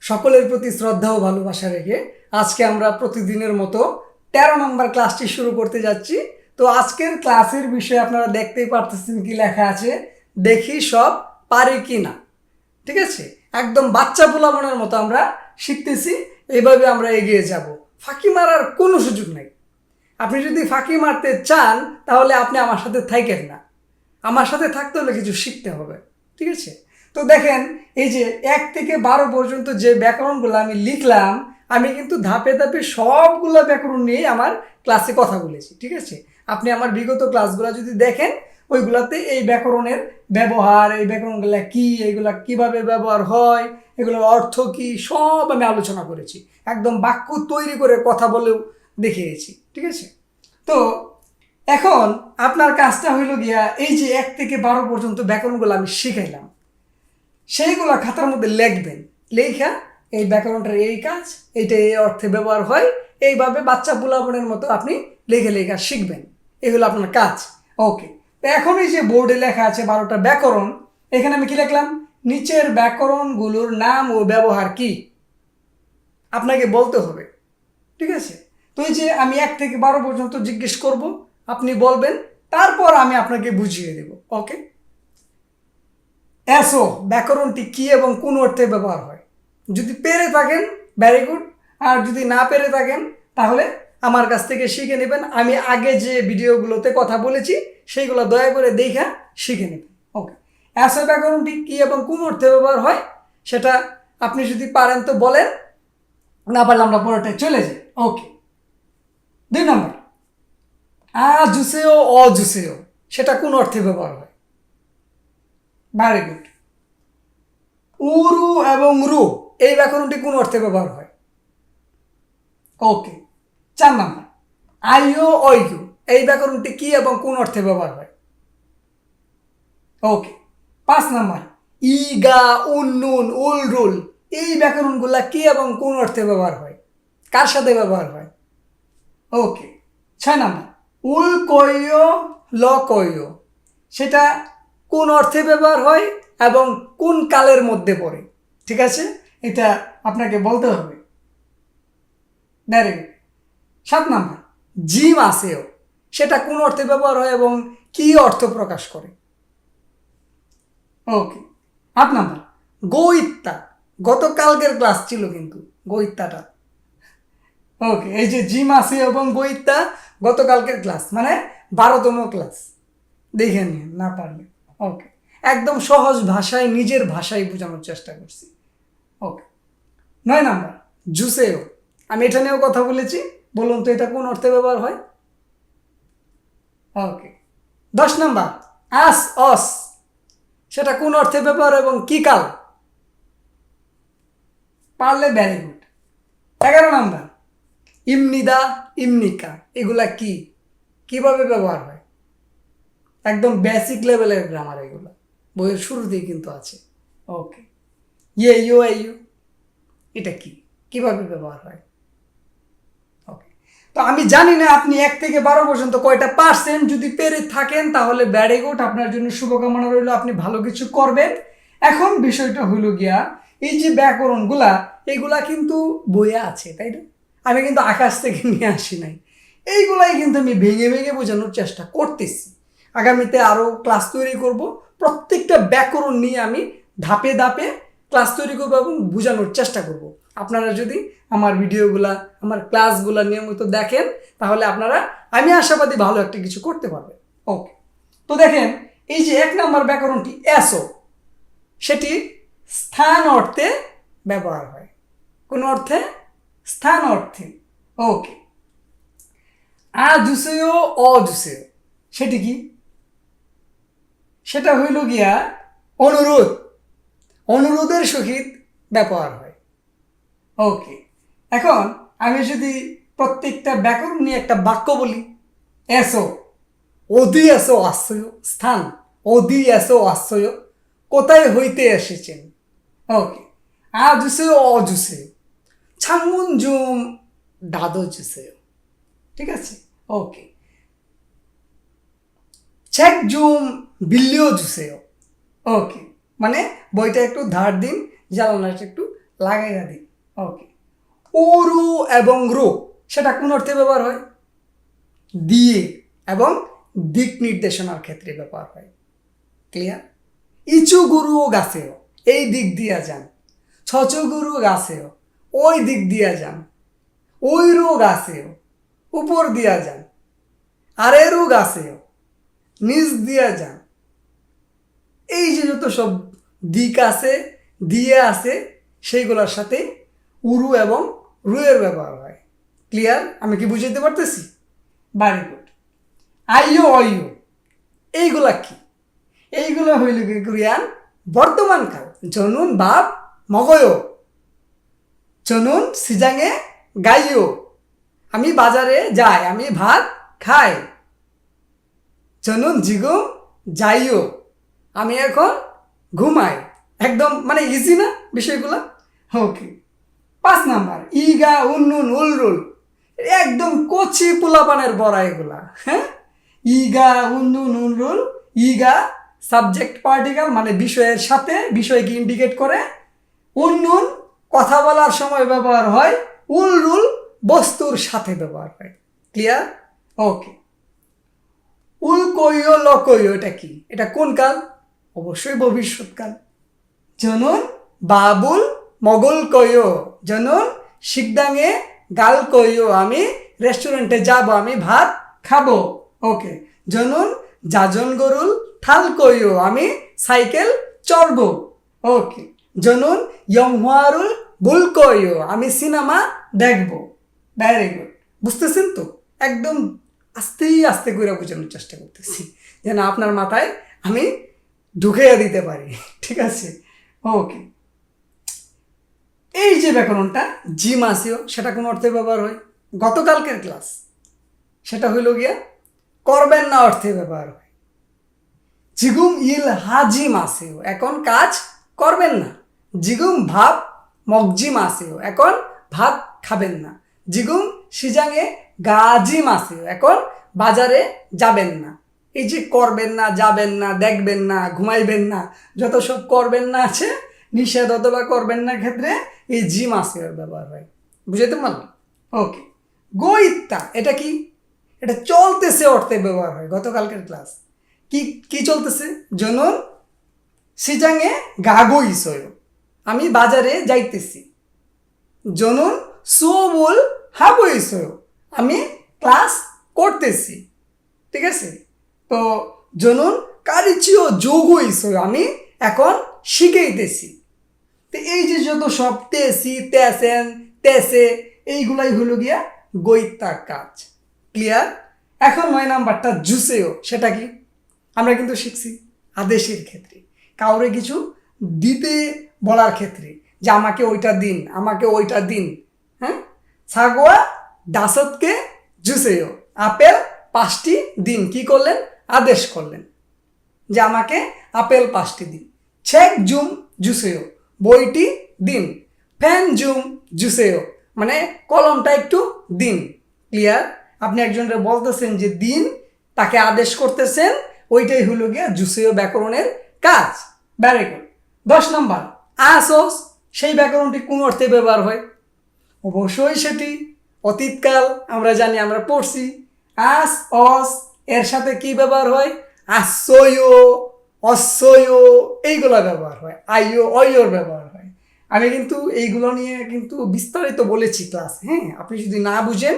সকলের প্রতি শ্রদ্ধা ও ভালোবাসা রেখে আজকে আমরা প্রতিদিনের মতো 13 নম্বর ক্লাসটি শুরু করতে যাচ্ছি। তো আজকের ক্লাসের বিষয়ে আপনারা দেখতেই পারতেছেন কি লেখা আছে, দেখি সব পারি কি না। ঠিক আছে, একদম বাচ্চা পোলাপনের মতো আমরা শিখতেছি, এইভাবে আমরা এগিয়ে যাব। ফাঁকি মারার কোনো সুযোগ নেই। আপনি যদি ফাঁকি মারতে চান তাহলে আপনি আমার সাথে থাকেন না, আমার সাথে থাকতে হলে কিছু শিখতে হবে। ঠিক আছে, তো দেখেন এই যে 1 থেকে 12 পর্যন্ত যে ব্যাকরণগুলো আমি লিখলাম, আমি কিন্তু ধাপে ধাপে সবগুলো ব্যাকরণ নিয়ে আমার ক্লাসে কথা বলেছি। ঠিক আছে, আপনি আমার বিগত ক্লাসগুলো যদি দেখেন, ওইগুলোতে এই ব্যাকরণের ব্যবহার, এই ব্যাকরণগুলো কি, এগুলা কিভাবে ব্যবহার হয়, এগুলোর অর্থ কি, সব আমি আলোচনা করেছি। একদম বাক্য তৈরি করে কথা বলেও দেখিয়েছি। ঠিক আছে, তো এখন আপনার কাজটা হইল গিয়া এই যে 1 থেকে 12 পর্যন্ত ব্যাকরণগুলো আমি শিখাইলাম, সেইগুলো খাতার মধ্যে লিখবেন। লেখা এই ব্যাকরণটার এই কাজ, এইটা এই অর্থে ব্যবহার হয়, এইভাবে বাচ্চা পোলাপনের মতো আপনি লেখে লেখা শিখবেন। এগুলো আপনার কাজ। ওকে, তো এখন এই যে বোর্ডে লেখা আছে 12টা ব্যাকরণ, এখানে আমি কি লিখলাম, নিচের ব্যাকরণগুলোর নাম ও ব্যবহার কি আপনাকে বলতে হবে। ঠিক আছে, তো এই যে আমি 1 থেকে 12 পর্যন্ত জিজ্ঞেস করব, আপনি বলবেন, তারপর আমি আপনাকে বুঝিয়ে দেব। ওকে, এসো ব্যাকরণটি কি এবং কোন অর্থে ব্যবহার হয়। যদি পেরে থাকেন ভেরি গুড, আর যদি না পেরে থাকেন তাহলে আমার কাছ থেকে শিখে নেবেন। আমি আগে যে ভিডিওগুলোতে কথা বলেছি সেইগুলো দয়া করে দেখা শিখে নেবেন। ওকে, এসো ব্যাকরণটি কি এবং কোন অর্থে ব্যবহার হয় সেটা আপনি যদি পারেন তো বলেন, না পারলে আমরা পরেরটায় চলে যাই। ওকে, 2 নম্বর, জুসেও অজুসেও, সেটা কোন অর্থে ব্যবহার হয়। Very good. উরু এবং রু, এই ব্যাকরণটি কোন অর্থে ব্যবহার হয়। ওকে, 4 নম্বর, আইও অইউ, এই ব্যাকরণটি কি এবং কোন অর্থে ব্যবহার হয়। ওকে, 5 নম্বর, ইগা উন্নুন উলরুল, এই ব্যাকরণগুলা কি এবং কোন অর্থে ব্যবহার হয়, কার সাথে ব্যবহার হয়। ওকে, 6 নম্বর, উল কইও ল কইও, সেটা কোন অর্থে ব্যবহার হয় এবং কোন কালের মধ্যে পড়ে। ঠিক আছে, এটা আপনাকে বলতে হবে। Very good. 7 নম্বর, জিম আসেও, সেটা কোন অর্থে ব্যবহার হয় এবং কি অর্থ প্রকাশ করে। ওকে, 8 নম্বর, গৈত্যা, গতকালকের ক্লাস ছিল কিন্তু গৈত্যাটা। ওকে, এই যে জিম আসে এবং গৈত্যা গতকালকের ক্লাস, মানে 12তম ক্লাস, দেখে নিন না পারলে। ওকে, একদম সহজ ভাষায় নিজের ভাষায় বোঝানোর চেষ্টা করছি। ওকে, 9 নাম্বার, জুসেও, আমি এটা নিয়েও কথা বলেছি, বলুন তো এটা কোন অর্থে ব্যবহার হয়। ওকে, 10 নাম্বার, আস অস, সেটা কোন অর্থে ব্যবহার এবং কি কাল, পারলে ভেরি গুড। 11 নাম্বার, ইমনিদা ইমনিকা, এগুলা কি, কিভাবে ব্যবহার হয়। একদম বেসিক লেভেলের গ্রামার, এগুলো বইয়ের শুরুতেই কিন্তু আছে। ওকে, ইয়ে ইউ এ ইউ, এটা কি, কিভাবে ব্যবহার হয়। ওকে, তো আমি জানি না আপনি 1 থেকে 12 পর্যন্ত কয়টা পারছেন। যদি পেরে থাকেন তাহলে ভেরি গুড, আপনার জন্য শুভকামনা রইল, আপনি ভালো কিছু করবেন। এখন বিষয়টা হলো গিয়া, এই যে ব্যাকরণগুলা, এগুলা কিন্তু বইয়ে আছে, তাই না? আমি কিন্তু আকাশ থেকে নিয়ে আসি নাই, এইগুলাই কিন্তু আমি ভেঙে ভেঙে বোঝানোর চেষ্টা করতেছি। আগামীতে আরও ক্লাস তৈরি করব, প্রত্যেকটা ব্যাকরণ নিয়ে আমি ধাপে ধাপে ক্লাস তৈরি করবো এবং বোঝানোর চেষ্টা করব। আপনারা যদি আমার ভিডিওগুলা, আমার ক্লাসগুলা নিয়মিত দেখেন তাহলে আপনারা, আমি আশাবাদী, ভালো একটা কিছু করতে পারবেন। ওকে, তো দেখেন এই যে 1 নম্বর ব্যাকরণটি এসো, সেটি স্থান অর্থে ব্যবহার হয়। কোন অর্থে, স্থান অর্থে। ওকে, জুসেও অজুসেও, সেটি কি, সেটা হইল গিয়া অনুরোধ, অনুরোধের সহিত ব্যবহার হয়। ওকে, এখন আমি যদি প্রত্যেকটা ব্যাকরণ নিয়ে একটা বাক্য বলি, এসো, অধি এসো আশ্রয়, স্থান, অধি এসো আশ্রয়, কোথায় হইতে এসেছেন। ওকে, জুসেও অজুসেও, ছাংমুন জুম দাদো জুসেও। ঠিক আছে, ওকে, চেক জুম বিল্লিও জুসেও। ওকে, মানে বইটা একটু ধার দিন, জ্বালানাটা একটু লাগাইয়া দিই। ওকে, উরু এবং রু সেটা কোন অর্থে ব্যবহার হয়? দিয়ে এবং দিক নির্দেশনার ক্ষেত্রে ব্যবহার হয়। ক্লিয়ার? ইচু গুরু গাছেও এই দিক দিয়া যান, ছচু গুরু গাছেও ওই দিক দিয়া যান, ওইরু গাছেও উপর দিয়া যান, আরেরু গাছেও নিচ দিয়া যান। এই যে যত সব দিক আছে, দিয়ে আছে, সেইগুলোর সাথে উরু এবং রুয়ের ব্যবহার হয়। ক্লিয়ার? আমি কি বুঝাইতে পারতেছি? Very good. আইও অইও এইগুলা কি? এইগুলো হইল কি কোরিয়ান বর্তমান কাল। জনুন বাপ মগয়, জনুন সিজাঙে গাইও, আমি বাজারে যাই, আমি ভাত খাই। জনুন জিগুম যাইও, আমি এখন ঘুমাই। একদম মানে ইজি না বিষয়গুলো? ওকে। 5 নাম্বার ইগা উন্নুন উলরুল, একদম কচি পোলাপানের বড়া এগুলা। হ্যাঁ, ইগা উন্নুন উলরুল, ইগা সাবজেক্ট পার্টিকেল মানে বিষয়ের সাথে, বিষয়কে ইন্ডিকেট করে। উন্নুন কথা বলার সময় ব্যবহার হয়, উলরুল বস্তুর সাথে ব্যবহার হয়। ক্লিয়ার? ওকে। উলকইও লকইও এটা কি? এটা কোন কাল? অবশ্যই ভবিষ্যৎকাল। জনুন বাবুল মগল কইও, জনুন শিকদাঙে গাল কইও, আমি রেস্টুরেন্টে যাব, আমি ভাত খাবো। ওকে। জনুন জাজন গরুল ঠাল কইও, আমি সাইকেল চড়বো। ওকে। জনুন ইয়ংহুয়ারুল বুল কইও, আমি সিনেমা দেখবো। Very good. বুঝতেছেন তো? একদম আস্তে আস্তে করে বোঝানোর চেষ্টা করতেছি যেন আপনার মাথায় আমি ঢুকিয়ে দিতে পারি। ঠিক আছে? ওকে। এই যে ব্যাকরণটা জিম আসিও সেটা কোন অর্থে ব্যবহার হয়? গতকালকের ক্লাস সেটা হইল গিয়া করবেন না অর্থে ব্যবহার হয়। জিগুম ইল হাজিম আসিও, এখন কাজ করবেন না। জিগুম ভাব মগজিম আসিও, এখন ভাত খাবেন না। জিগুম সিজাঙে গাজিম আসিও, এখন বাজারে যাবেন না। এই যে করবেন না, যাবেন না, দেখবেন না, ঘুমাইবেন না, যত সব করবেন না আছে, নিষেধ অথবা করবেন না ক্ষেত্রে এই জিম আসিওর ব্যবহার হয়। বুঝাইতে পারলাম? ওকে। গোইত্তা এটা কি? এটা চলতেছে অর্থে ব্যবহার হয়। গতকালকের ক্লাস কি কি চলতেছে? জনুন সিজাঙে গাগইসয়, আমি বাজারে যাইতেছি। জনুন সুবুল হাবইসয়, আমি ক্লাস করতেছি। ঠিক আছে? তো জনুন কারিচিও যোগইসয়, আমি এখন শিখাইতেছি। তো এই যে যত সব তেসি তেসেন তেসে এইগুলাই হলো গিয়া গইত্তার কাজ। ক্লিয়ার? এখন 9 নাম্বারটা জুসেও সেটা কি? আমরা কিন্তু শিখছি আদেশের ক্ষেত্রে, কাউরে কিছু দিতে বলার ক্ষেত্রে, যে আমাকে ওইটা দিন, আমাকে ওইটা দিন। হ্যাঁ, ছাগোয়া দাসতকে জুসেও, আপেল 5টি দিন। কি করলেন? আদেশ করলেন যে আমাকে আপেল 5টি দিন। ছেক জুম জুসেও, বইটি দিন। ফ্যান জুম জুসেও, মানে কলমটা একটু দিন। ক্লিয়ার? আপনি একজনকে বলতেছেন যে দিন, তাকে আদেশ করতেছেন, ওইটাই হলো গিয়া জুসেও ব্যাকরণের কাজ। Very good. 10 নম্বর আসোস, সেই ব্যাকরণটি কোন অর্থে ব্যবহার হয়? অবশ্যই সেটি অতীতকাল। আমরা জানি, আমরা পড়ছি। আস অস এর সাথে কি ব্যবহার হয়? আশ্চয় অশ্বয় এইগুলা ব্যবহার হয়। আইও অয়র ব্যবহার হয়। আমি কিন্তু এইগুলো নিয়ে কিন্তু বিস্তারিত বলেছি ক্লাসে। হ্যাঁ, আপনি যদি না বুঝেন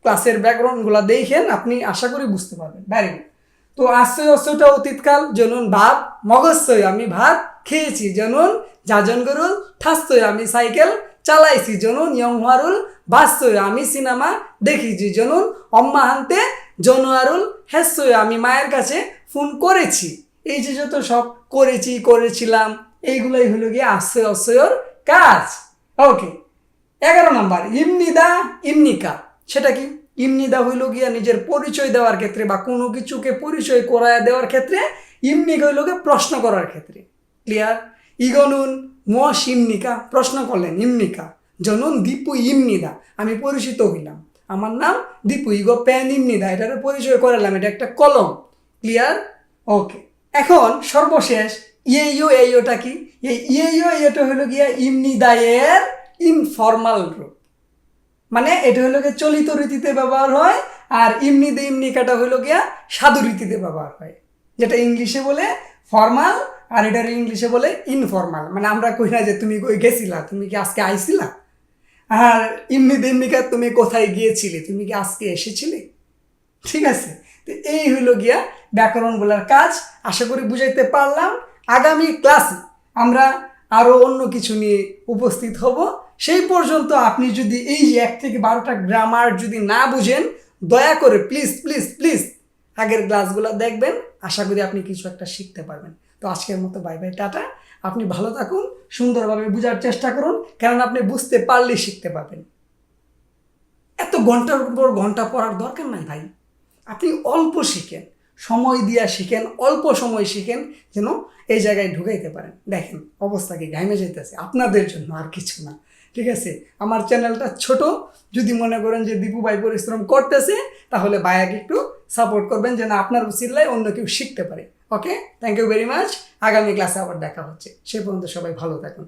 ক্লাসের ব্যাকরণগুলো দেখেন, আপনি আশা করি বুঝতে পারবেন। Very good. তো আশ্চয় অশ্বটা অতীতকাল। জনুন ভাত মগজসই, আমি ভাত খেয়েছি। জনুন যাজন গরুল ঠাস্তই, আমি সাইকেল চালাইছি। জনুন ইয়ংহারুল বাসই, আমি সিনেমা দেখিছি। জনুন অম্মা হানতে জনুয়ারুল হেসই, আমি মায়ের কাছে ফোন করেছি। এই যে যত সব করেছি, করেছিলাম, এইগুলোই হলো গিয়ে আশ্চয় অশ্বয়র কাজ। ওকে। 11 নম্বর ইমনিদা ইমনিকা, সেটা কি? ইমনিদা হইল গিয়া নিজের পরিচয় দেওয়ার ক্ষেত্রে বা কোনো কিছুকে পরিচয় করায় দেওয়ার ক্ষেত্রে। ইমনিকা হইল গিয়ে প্রশ্ন করার ক্ষেত্রে। ক্লিয়ার? ইগনুন মশ ইমনিকা, প্রশ্ন করলেন ইমনিকা। জনুন দীপু ইমনিদা, আমি পরিচিত হইলাম, আমার নাম দীপু। ইগো প্যান ইমনিদা, এটার পরিচয় করালাম, এটা একটা কলম। ক্লিয়ার? ওকে। এখন সর্বশেষ ইয়েইও এইওটা কি? এই ইয়েইও এটা হলো গিয়া ইমনিদায়ের ইনফর্মাল রূপ, মানে এটা হলো গিয়ে চলিত রীতিতে ব্যবহার হয়, আর ইমনি দে ইমনিকাটা হলো গিয়া সাধু রীতিতে ব্যবহার হয়, যেটা ইংলিশে বলে ফর্মাল আর এটার ইংলিশে বলে ইনফর্মাল। মানে আমরা কই না যে তুমি কই গেছিলা, তুমি কি আজকে আইছিলা, আর ইমনি দে ইমনিকা তুমি কোথায় গিয়েছিলে, তুমি কি আজকে এসেছিলে। ঠিক আছে, তো এই হইল গিয়া ব্যাকরণ বলার কাজ। আশা করি বুঝাইতে পারলাম। আগামী ক্লাসে আমরা আরও অন্য কিছু নিয়ে উপস্থিত হব। সেই পর্যন্ত আপনি যদি এই 1 থেকে 12টা গ্রামার যদি না বুঝেন, দয়া করে প্লিজ প্লিজ প্লিজ আগের ক্লাসগুলো দেখবেন। আশা করি আপনি কিছু একটা শিখতে পারবেন। তো আজকের মতো বাই বাই, টাটা। আপনি ভালো থাকুন, সুন্দরভাবে বোঝার চেষ্টা করুন, কারণ আপনি বুঝতে পারলেই শিখতে পারবেন। এত ঘন্টার পর ঘন্টা পড়ার দরকার নাই ভাই। আপনি অল্প শিখেন, সময় দিয়া শিখেন, অল্প সময় শিখেন, যেন এই জায়গায় ঢুকাইতে পারেন। দেখেন অবস্থা কি ঘামে যাইতেছে, আপনাদের জন্য, আর কিছু না। ঠিক আছে, আমার চ্যানেলটা ছোট, যদি মনে করেন যে দীপু ভাই পরিশ্রম করতেছে, তাহলে ভাইয়াকে একটু সাপোর্ট করবেন, যেন আপনার উচিলায় অন্য কেউ শিখতে পারে। ওকে, থ্যাংক ইউ ভেরি মাচ। আগামী ক্লাসে আবার দেখা হচ্ছে, সে পর্যন্ত সবাই ভালো থাকুন।